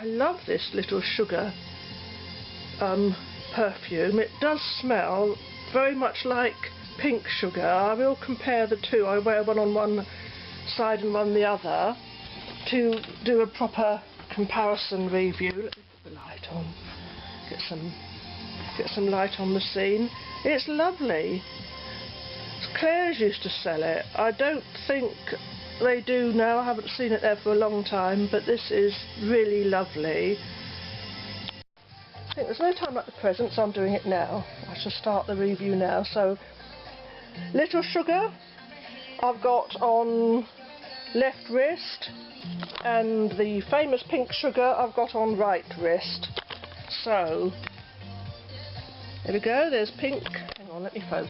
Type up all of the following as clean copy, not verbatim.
I love this little sugar perfume. It does smell very much like pink sugar. I will compare the two. I wear one on one side and one the other to do a proper comparison review. Let me put the light on. Get some light on the scene. It's lovely. Claire's used to sell it. I don't think they do now. I haven't seen it there for a long time, but this is really lovely. I think there's no time like the present, so I'm doing it now. I shall start the review now. So, Little Sugar I've got on left wrist, and the famous pink sugar I've got on right wrist. So, there we go, there's pink. Hang on, let me focus.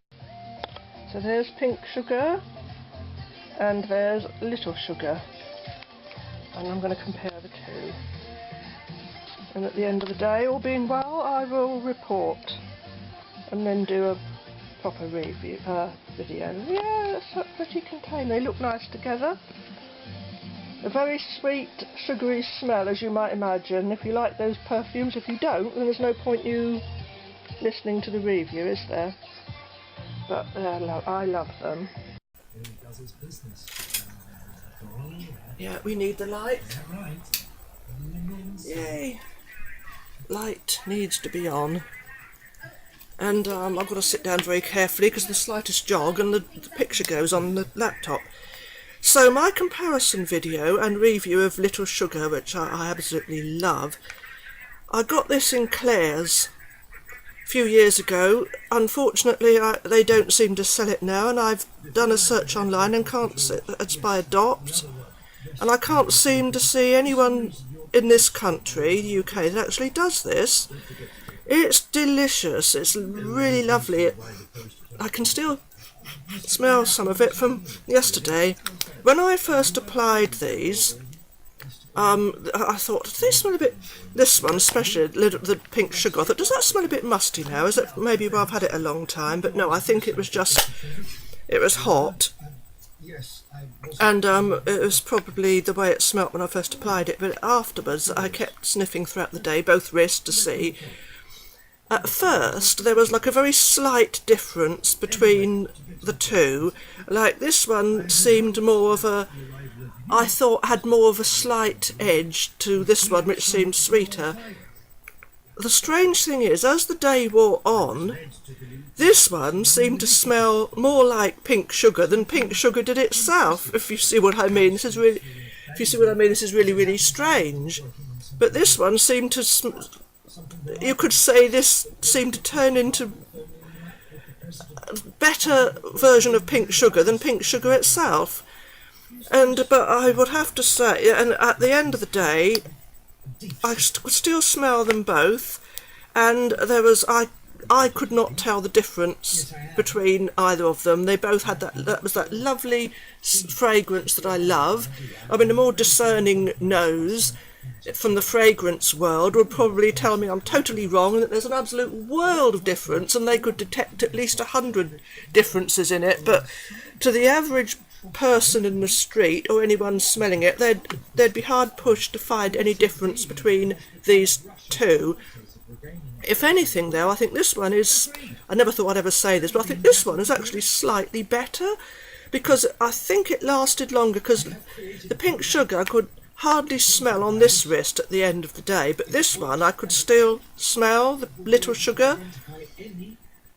So there's pink sugar, and there's little sugar. And I'm going to compare the two. And at the end of the day, all being well, I will report and then do a proper review video. Yeah, that's a pretty container. They look nice together. A very sweet, sugary smell, as you might imagine, if you like those perfumes. If you don't, then there's no point you listening to the review, is there? But I love them. Yeah, we need the light. Yay! Light needs to be on. And I've got to sit down very carefully because the slightest jog and the picture goes on the laptop. So my comparison video and review of Little Sugar, which I absolutely love, I got this in Claire's a few years ago. Unfortunately, they don't seem to sell it now, and I've done a search online and it's by Adopt, and I can't seem to see anyone in this country, the UK, that actually does this. It's delicious. It's really lovely. I can still smell some of it from yesterday. When I first applied these, I thought, do they smell a bit, this one especially, the pink sugar, I thought, does that smell a bit musty now? Is it maybe I've had it a long time? But no, I think it was just, it was hot. And it was probably the way it smelt when I first applied it, but afterwards I kept sniffing throughout the day, both wrists to see. At first there was like a very slight difference between the two. Like this one seemed more of a, I thought had more of a slight edge to this one, which seemed sweeter. The strange thing is, as the day wore on, this one seemed to smell more like pink sugar than pink sugar did itself, if you see what I mean. This is really, if you see what I mean, this is really, really strange. But this one seemed to, you could say this seemed to turn into a better version of pink sugar than pink sugar itself. But I would have to say, and at the end of the day, I could still smell them both, and there was, I could not tell the difference between either of them. They both had that lovely fragrance that I love. I mean, a more discerning nose from the fragrance world would probably tell me I'm totally wrong and that there's an absolute world of difference, and they could detect at least 100 differences in it. But to the average person in the street or anyone smelling it, they'd be hard pushed to find any difference between these two. If anything, though, I think this one is, I never thought I'd ever say this, but I think this one is actually slightly better, because I think it lasted longer, because the pink sugar I could hardly smell on this wrist at the end of the day, but this one I could still smell, the Little Sugar.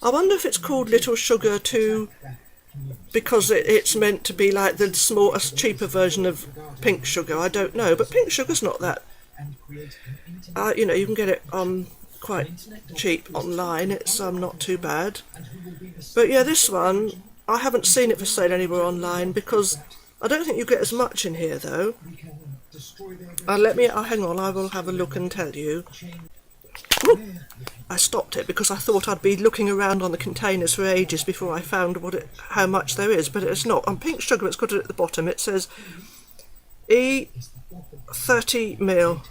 I wonder if it's called Little Sugar too, because it's meant to be like the smallest, cheaper version of pink sugar. I don't know, but pink sugar's not that, you know, you can get it quite cheap online. It's not too bad. But yeah, this one, I haven't seen it for sale anywhere online, because I don't think you get as much in here though. Hang on, I will have a look and tell you. Ooh, I stopped it because I thought I'd be looking around on the containers for ages before I found how much there is, but it's not. On pink sugar, it's got it at the bottom. It says E 30ml,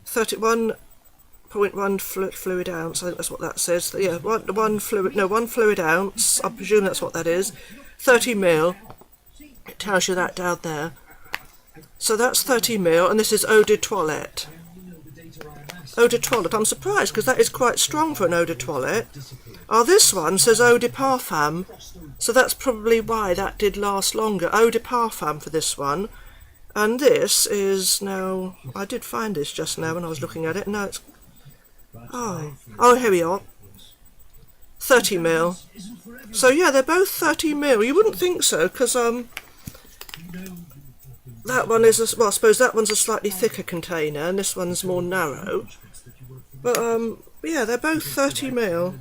31.1 fluid ounce. I think that's what that says. Yeah, one fluid ounce. I presume that's what that is. 30ml. It tells you that down there. So that's 30ml, and this is eau de toilette. Eau de toilette. I'm surprised because that is quite strong for an eau de toilette. This one says eau de parfum, so that's probably why that did last longer. Eau de parfum for this one. And this is now, I did find this just now when I was looking at it. No, it's, oh, here we are. 30ml. So yeah, they're both 30ml. You wouldn't think so, because that one is, well, I suppose that one's a slightly thicker container, and this one's more narrow. But yeah, they're both 30ml.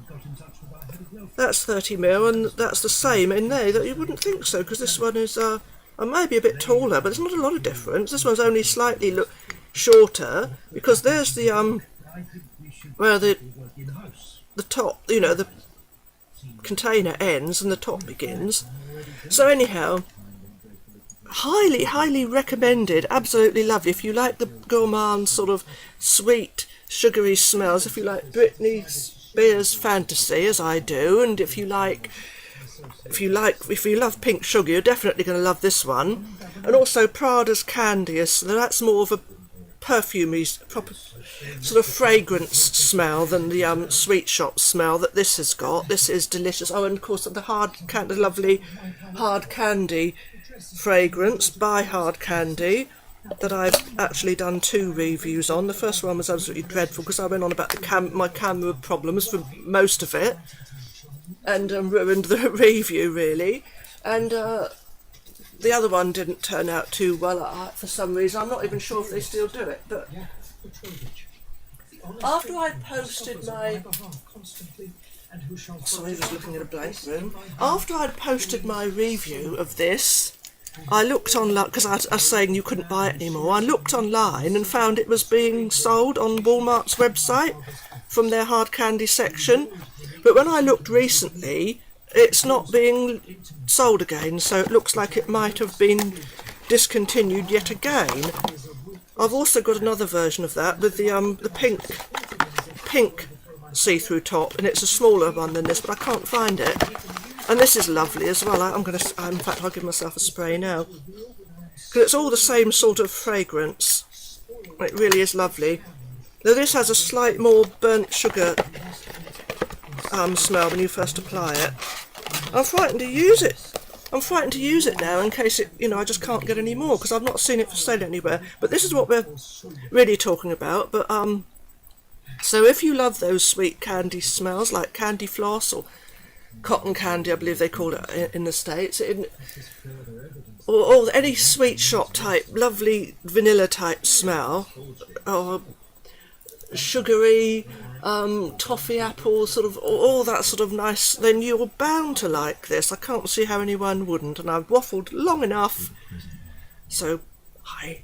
That's 30ml, and that's the same in there. That you wouldn't think so, because this one is maybe a bit taller, but there's not a lot of difference. This one's only slightly shorter, because there's the where the top, you know, the container ends and the top begins. So anyhow, highly recommended. Absolutely lovely. If you like the gourmand sort of sweet, sugary smells, if you like Britney Spears fantasy, as I do, and if you love pink sugar, you're definitely going to love this one. And also Prada's Candy, so that's more of a perfumey, proper sort of fragrance smell than the sweet shop smell that this has got. This is delicious. Oh, and of course the lovely Hard Candy fragrance by Hard Candy that I've actually done 2 reviews on. The first one was absolutely dreadful because I went on about my camera problems for most of it, and ruined the review really. And the other one didn't turn out too well for some reason. I'm not even sure if they still do it. But after I'd posted my... Sorry, I was looking at a blank room. After I'd posted my review of this, I looked online, because I was saying you couldn't buy it anymore. I looked online and found it was being sold on Walmart's website from their hard candy section. But when I looked recently, it's not being sold again, so it looks like it might have been discontinued yet again. I've also got another version of that with the pink see-through top, and it's a smaller one than this, but I can't find it. And this is lovely as well. In fact, I'll give myself a spray now, because it's all the same sort of fragrance. It really is lovely. Now this has a slight more burnt sugar smell when you first apply it. I'm frightened to use it. I'm frightened to use it now in case it, I just can't get any more, because I've not seen it for sale anywhere. But this is what we're really talking about. But so if you love those sweet candy smells like candy floss or cotton candy, I believe they call it in the States, or any sweet shop type, lovely vanilla type smell, or sugary, toffee apple, sort of all that sort of nice, then you're bound to like this. I can't see how anyone wouldn't, and I've waffled long enough, so I